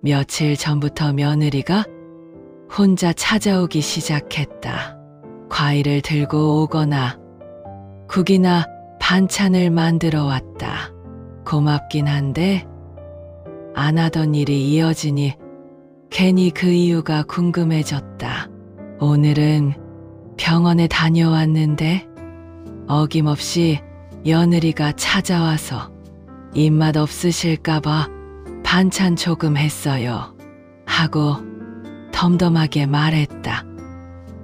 며칠 전부터 며느리가 혼자 찾아오기 시작했다. 과일을 들고 오거나 국이나 반찬을 만들어 왔다. 고맙긴 한데 안 하던 일이 이어지니 괜히 그 이유가 궁금해졌다. 오늘은 병원에 다녀왔는데 어김없이 며느리가 찾아와서 입맛 없으실까봐 반찬 조금 했어요. 하고 덤덤하게 말했다.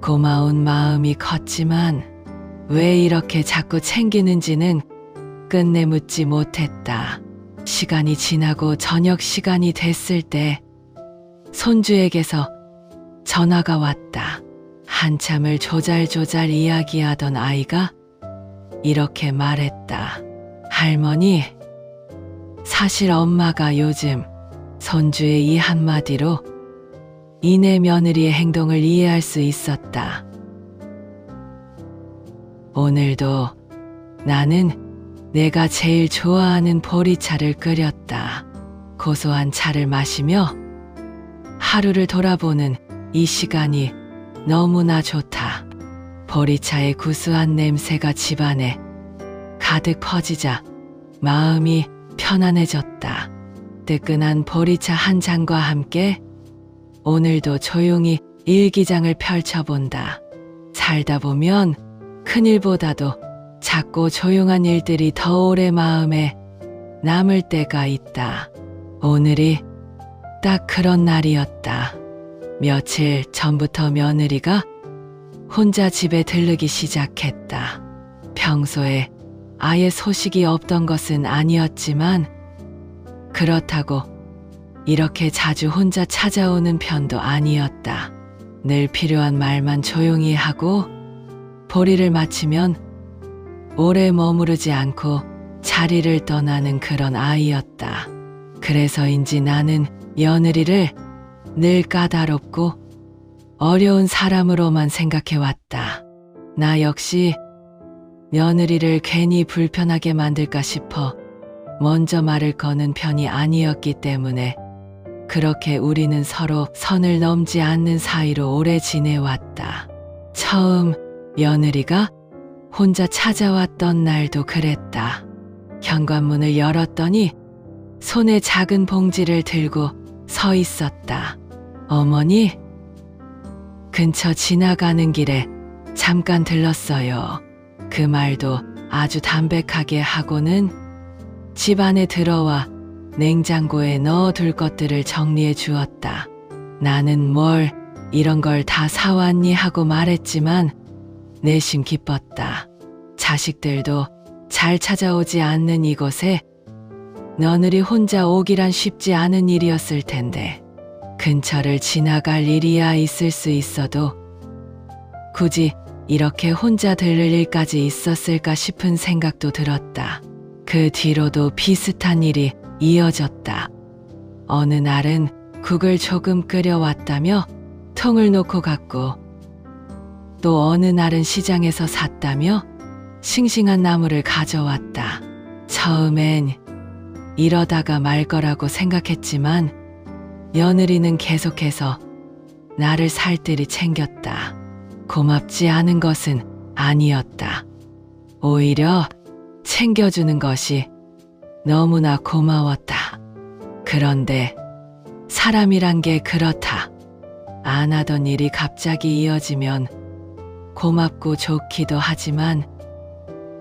고마운 마음이 컸지만 왜 이렇게 자꾸 챙기는지는 끝내 묻지 못했다. 시간이 지나고 저녁 시간이 됐을 때 손주에게서 전화가 왔다. 한참을 조잘조잘 이야기하던 아이가 이렇게 말했다. 할머니, 사실 엄마가 요즘 손주의 이 한마디로 이내 며느리의 행동을 이해할 수 있었다. 오늘도 나는 내가 제일 좋아하는 보리차를 끓였다. 고소한 차를 마시며 하루를 돌아보는 이 시간이 너무나 좋다. 보리차의 구수한 냄새가 집안에 가득 퍼지자 마음이 편안해졌다. 뜨끈한 보리차 한 잔과 함께 오늘도 조용히 일기장을 펼쳐본다. 살다 보면 큰일보다도 작고 조용한 일들이 더 오래 마음에 남을 때가 있다. 오늘이 딱 그런 날이었다. 며칠 전부터 며느리가 혼자 집에 들르기 시작했다. 평소에 아예 소식이 없던 것은 아니었지만 그렇다고 이렇게 자주 혼자 찾아오는 편도 아니었다. 늘 필요한 말만 조용히 하고 보리를 마치면 오래 머무르지 않고 자리를 떠나는 그런 아이였다. 그래서인지 나는 며느리를 늘 까다롭고 어려운 사람으로만 생각해왔다. 나 역시 며느리를 괜히 불편하게 만들까 싶어 먼저 말을 거는 편이 아니었기 때문에 그렇게 우리는 서로 선을 넘지 않는 사이로 오래 지내왔다. 처음 며느리가 혼자 찾아왔던 날도 그랬다. 현관문을 열었더니 손에 작은 봉지를 들고 서 있었다. 어머니, 근처 지나가는 길에 잠깐 들렀어요. 그 말도 아주 담백하게 하고는 집 안에 들어와 냉장고에 넣어둘 것들을 정리해 주었다. 나는 뭘 이런 걸 다 사왔니 하고 말했지만 내심 기뻤다. 자식들도 잘 찾아오지 않는 이곳에 며느리 혼자 오기란 쉽지 않은 일이었을 텐데 근처를 지나갈 일이야 있을 수 있어도 굳이 이렇게 혼자 들를 일까지 있었을까 싶은 생각도 들었다. 그 뒤로도 비슷한 일이 이어졌다. 어느 날은 국을 조금 끓여왔다며 통을 놓고 갔고 또 어느 날은 시장에서 샀다며 싱싱한 나물을 가져왔다. 처음엔 이러다가 말 거라고 생각했지만 며느리는 계속해서 나를 살뜰히 챙겼다. 고맙지 않은 것은 아니었다. 오히려 챙겨주는 것이 너무나 고마웠다. 그런데 사람이란 게 그렇다. 안 하던 일이 갑자기 이어지면 고맙고 좋기도 하지만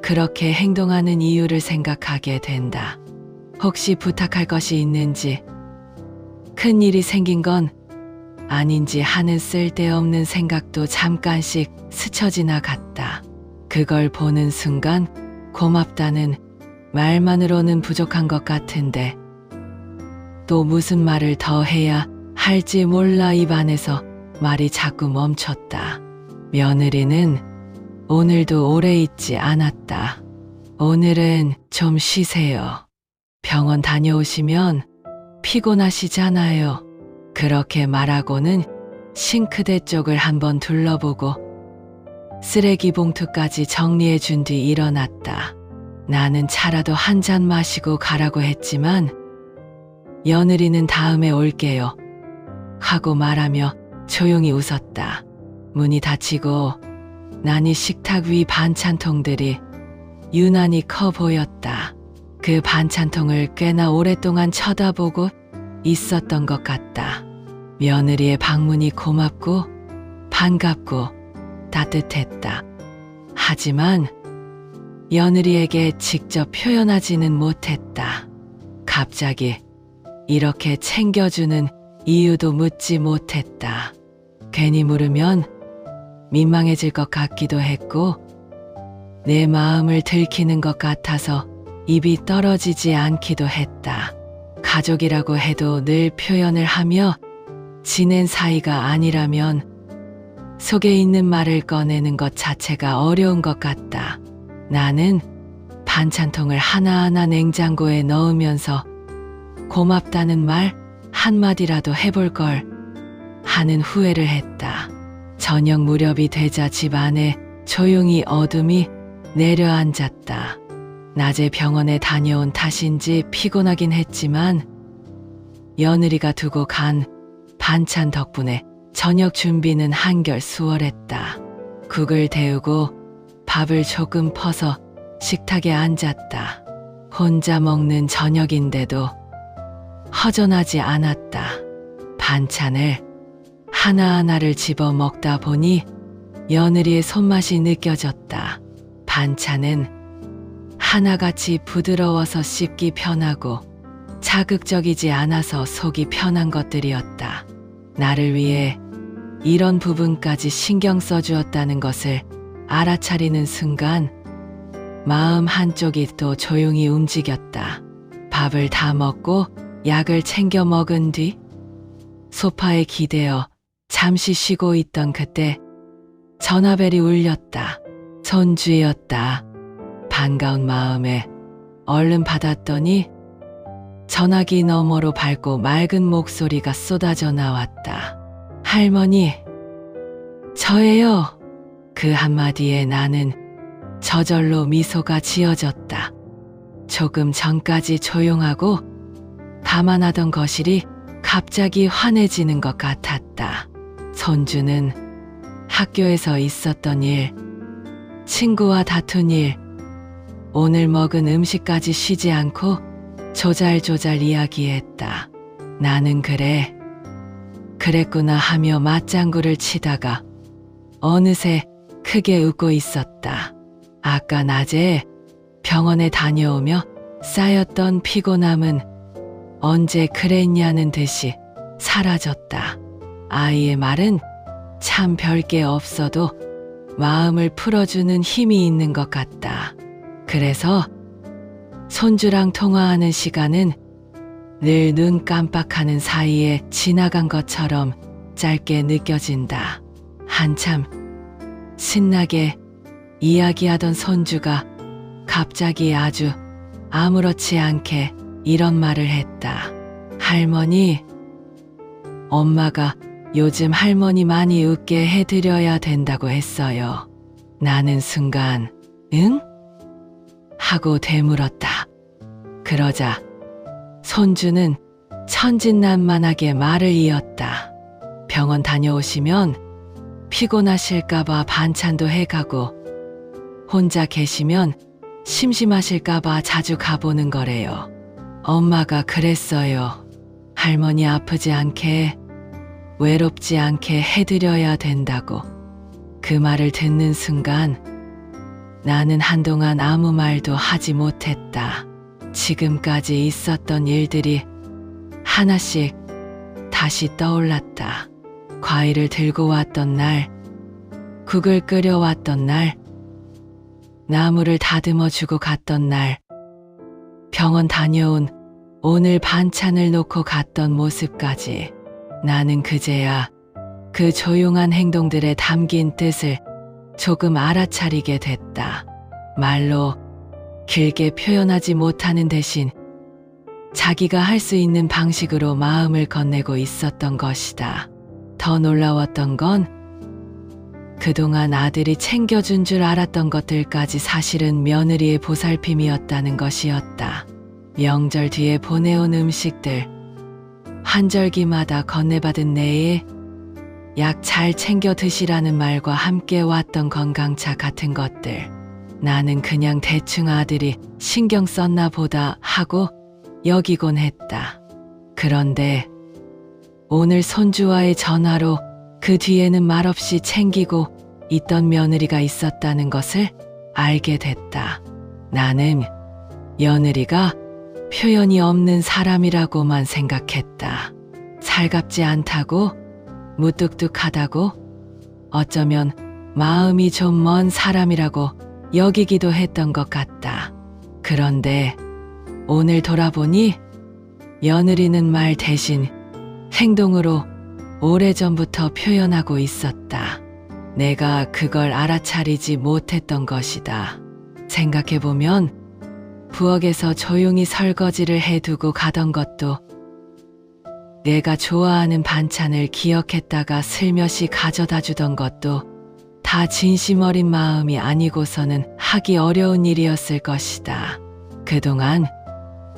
그렇게 행동하는 이유를 생각하게 된다. 혹시 부탁할 것이 있는지, 큰 일이 생긴 건 아닌지 하는 쓸데없는 생각도 잠깐씩 스쳐 지나갔다. 그걸 보는 순간 고맙다는 말만으로는 부족한 것 같은데 또 무슨 말을 더 해야 할지 몰라 입안에서 말이 자꾸 멈췄다. 며느리는 오늘도 오래 있지 않았다. 오늘은 좀 쉬세요. 병원 다녀오시면 피곤하시잖아요. 그렇게 말하고는 싱크대 쪽을 한번 둘러보고 쓰레기 봉투까지 정리해 준 뒤 일어났다. 나는 차라도 한 잔 마시고 가라고 했지만 며느리는 다음에 올게요. 하고 말하며 조용히 웃었다. 문이 닫히고 나니 식탁 위 반찬통들이 유난히 커 보였다. 그 반찬통을 꽤나 오랫동안 쳐다보고 있었던 것 같다. 며느리의 방문이 고맙고 반갑고 따뜻했다. 하지만 며느리에게 직접 표현하지는 못했다. 갑자기 이렇게 챙겨주는 이유도 묻지 못했다. 괜히 물으면 민망해질 것 같기도 했고 내 마음을 들키는 것 같아서 입이 떨어지지 않기도 했다. 가족이라고 해도 늘 표현을 하며 지낸 사이가 아니라면 속에 있는 말을 꺼내는 것 자체가 어려운 것 같다. 나는 반찬통을 하나하나 냉장고에 넣으면서 고맙다는 말 한마디라도 해볼 걸 하는 후회를 했다. 저녁 무렵이 되자 집 안에 조용히 어둠이 내려앉았다. 낮에 병원에 다녀온 탓인지 피곤하긴 했지만 며느리가 두고 간 반찬 덕분에 저녁 준비는 한결 수월했다. 국을 데우고 밥을 조금 퍼서 식탁에 앉았다. 혼자 먹는 저녁인데도 허전하지 않았다. 반찬을 하나하나를 집어 먹다 보니 며느리의 손맛이 느껴졌다. 반찬은 하나같이 부드러워서 씹기 편하고 자극적이지 않아서 속이 편한 것들이었다. 나를 위해 이런 부분까지 신경 써주었다는 것을 알아차리는 순간 마음 한쪽이 또 조용히 움직였다. 밥을 다 먹고 약을 챙겨 먹은 뒤 소파에 기대어 잠시 쉬고 있던 그때 전화벨이 울렸다. 손주였다. 반가운 마음에 얼른 받았더니 전화기 너머로 밝고 맑은 목소리가 쏟아져 나왔다. 할머니, 저예요. 그 한마디에 나는 저절로 미소가 지어졌다. 조금 전까지 조용하고 가만하던 거실이 갑자기 환해지는 것 같았다. 손주는 학교에서 있었던 일, 친구와 다툰 일, 오늘 먹은 음식까지 쉬지 않고 조잘조잘 이야기했다. 나는 그랬구나 하며 맞장구를 치다가 어느새 크게 웃고 있었다. 아까 낮에 병원에 다녀오며 쌓였던 피곤함은 언제 그랬냐는 듯이 사라졌다. 아이의 말은 참 별게 없어도 마음을 풀어주는 힘이 있는 것 같다. 그래서 손주랑 통화하는 시간은 늘 눈 깜빡하는 사이에 지나간 것처럼 짧게 느껴진다. 한참 신나게 이야기하던 손주가 갑자기 아주 아무렇지 않게 이런 말을 했다. 할머니, 엄마가 요즘 할머니 많이 웃게 해드려야 된다고 했어요. 나는 순간 응? 하고 되물었다. 그러자 손주는 천진난만하게 말을 이었다. 병원 다녀오시면 피곤하실까봐 반찬도 해가고 혼자 계시면 심심하실까봐 자주 가보는 거래요. 엄마가 그랬어요. 할머니 아프지 않게 외롭지 않게 해드려야 된다고. 그 말을 듣는 순간 나는 한동안 아무 말도 하지 못했다. 지금까지 있었던 일들이 하나씩 다시 떠올랐다. 과일을 들고 왔던 날, 국을 끓여왔던 날, 나무를 다듬어 주고 갔던 날, 병원 다녀온 오늘 반찬을 놓고 갔던 모습까지. 나는 그제야 그 조용한 행동들에 담긴 뜻을 조금 알아차리게 됐다. 말로 길게 표현하지 못하는 대신 자기가 할 수 있는 방식으로 마음을 건네고 있었던 것이다. 더 놀라웠던 건 그동안 아들이 챙겨준 줄 알았던 것들까지 사실은 며느리의 보살핌이었다는 것이었다. 명절 뒤에 보내온 음식들, 환절기마다 건네받은 내에 약 잘 챙겨 드시라는 말과 함께 왔던 건강차 같은 것들. 나는 그냥 대충 아들이 신경 썼나 보다 하고 여기곤 했다. 그런데 오늘 손주와의 전화로 그 뒤에는 말없이 챙기고 있던 며느리가 있었다는 것을 알게 됐다. 나는 며느리가 표현이 없는 사람이라고만 생각했다. 살갑지 않다고, 무뚝뚝하다고, 어쩌면 마음이 좀 먼 사람이라고 여기기도 했던 것 같다. 그런데 오늘 돌아보니 며느리는 말 대신 행동으로 오래전부터 표현하고 있었다. 내가 그걸 알아차리지 못했던 것이다. 생각해보면 부엌에서 조용히 설거지를 해두고 가던 것도, 내가 좋아하는 반찬을 기억했다가 슬며시 가져다 주던 것도 다 진심 어린 마음이 아니고서는 하기 어려운 일이었을 것이다. 그동안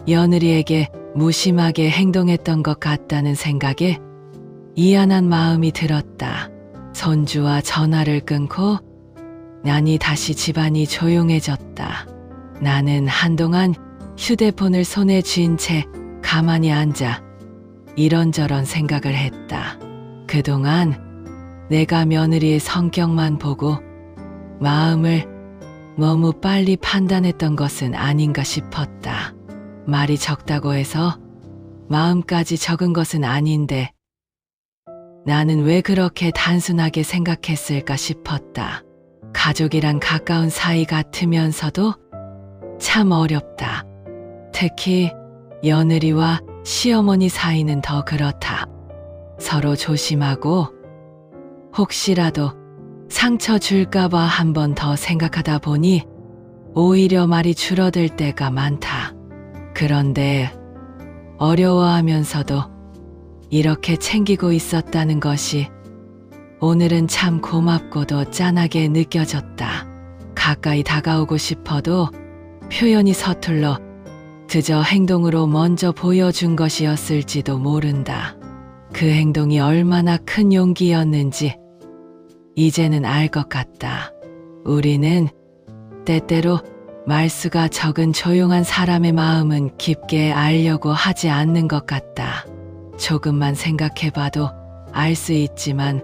며느리에게 무심하게 행동했던 것 같다는 생각에 미안한 마음이 들었다. 손주와 전화를 끊고 나니 다시 집안이 조용해졌다. 나는 한동안 휴대폰을 손에 쥔 채 가만히 앉아 이런저런 생각을 했다. 그동안 내가 며느리의 성격만 보고 마음을 너무 빨리 판단했던 것은 아닌가 싶었다. 말이 적다고 해서 마음까지 적은 것은 아닌데 나는 왜 그렇게 단순하게 생각했을까 싶었다. 가족이란 가까운 사이 같으면서도 참 어렵다. 특히 며느리와 시어머니 사이는 더 그렇다. 서로 조심하고 혹시라도 상처 줄까봐 한 번 더 생각하다 보니 오히려 말이 줄어들 때가 많다. 그런데 어려워하면서도 이렇게 챙기고 있었다는 것이 오늘은 참 고맙고도 짠하게 느껴졌다. 가까이 다가오고 싶어도 표현이 서툴러 그저 행동으로 먼저 보여준 것이었을지도 모른다. 그 행동이 얼마나 큰 용기였는지 이제는 알 것 같다. 우리는 때때로 말수가 적은 조용한 사람의 마음은 깊게 알려고 하지 않는 것 같다. 조금만 생각해봐도 알 수 있지만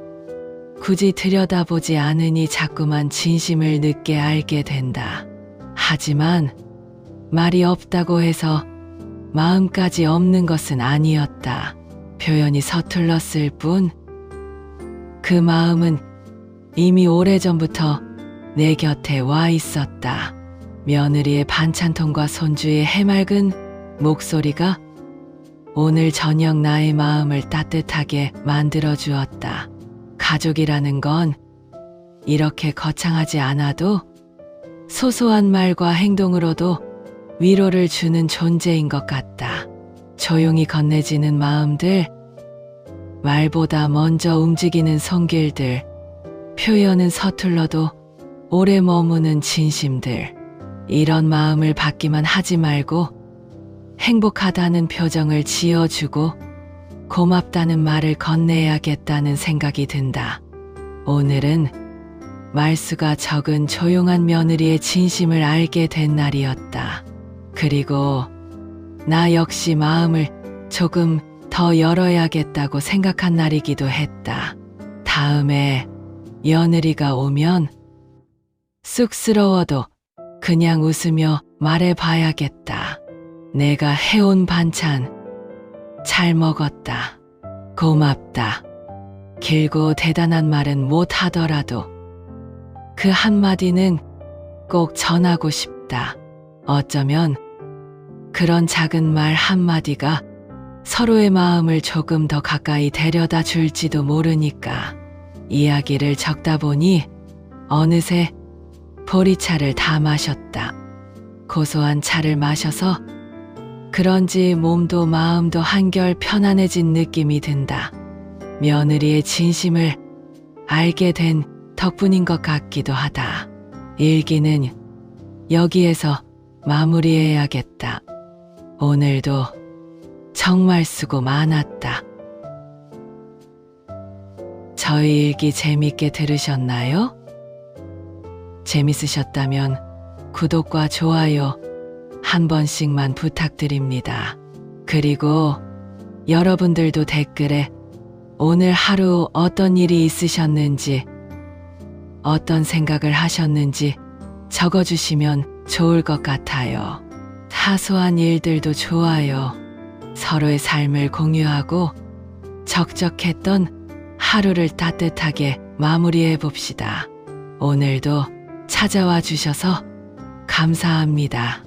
굳이 들여다보지 않으니 자꾸만 진심을 늦게 알게 된다. 하지만 말이 없다고 해서 마음까지 없는 것은 아니었다. 표현이 서툴렀을 뿐 그 마음은 이미 오래전부터 내 곁에 와 있었다. 며느리의 반찬통과 손주의 해맑은 목소리가 오늘 저녁 나의 마음을 따뜻하게 만들어 주었다. 가족이라는 건 이렇게 거창하지 않아도 소소한 말과 행동으로도 위로를 주는 존재인 것 같다. 조용히 건네지는 마음들, 말보다 먼저 움직이는 손길들, 표현은 서툴러도 오래 머무는 진심들. 이런 마음을 받기만 하지 말고 행복하다는 표정을 지어주고 고맙다는 말을 건네야겠다는 생각이 든다. 오늘은 말수가 적은 조용한 며느리의 진심을 알게 된 날이었다. 그리고 나 역시 마음을 조금 더 열어야겠다고 생각한 날이기도 했다. 다음에 며느리가 오면 쑥스러워도 그냥 웃으며 말해봐야겠다. 내가 해온 반찬 잘 먹었다. 고맙다. 길고 대단한 말은 못하더라도 그 한마디는 꼭 전하고 싶다. 어쩌면 그런 작은 말 한마디가 서로의 마음을 조금 더 가까이 데려다 줄지도 모르니까. 이야기를 적다 보니 어느새 보리차를 다 마셨다. 고소한 차를 마셔서 그런지 몸도 마음도 한결 편안해진 느낌이 든다. 며느리의 진심을 알게 된 덕분인 것 같기도 하다. 일기는 여기에서 마무리해야겠다. 오늘도 정말 수고 많았다. 저희 일기 재밌게 들으셨나요? 재밌으셨다면 구독과 좋아요 한 번씩만 부탁드립니다. 그리고 여러분들도 댓글에 오늘 하루 어떤 일이 있으셨는지, 어떤 생각을 하셨는지 적어주시면 좋을 것 같아요. 사소한 일들도 좋아요. 서로의 삶을 공유하고 적적했던 하루를 따뜻하게 마무리해 봅시다. 오늘도 찾아와 주셔서 감사합니다.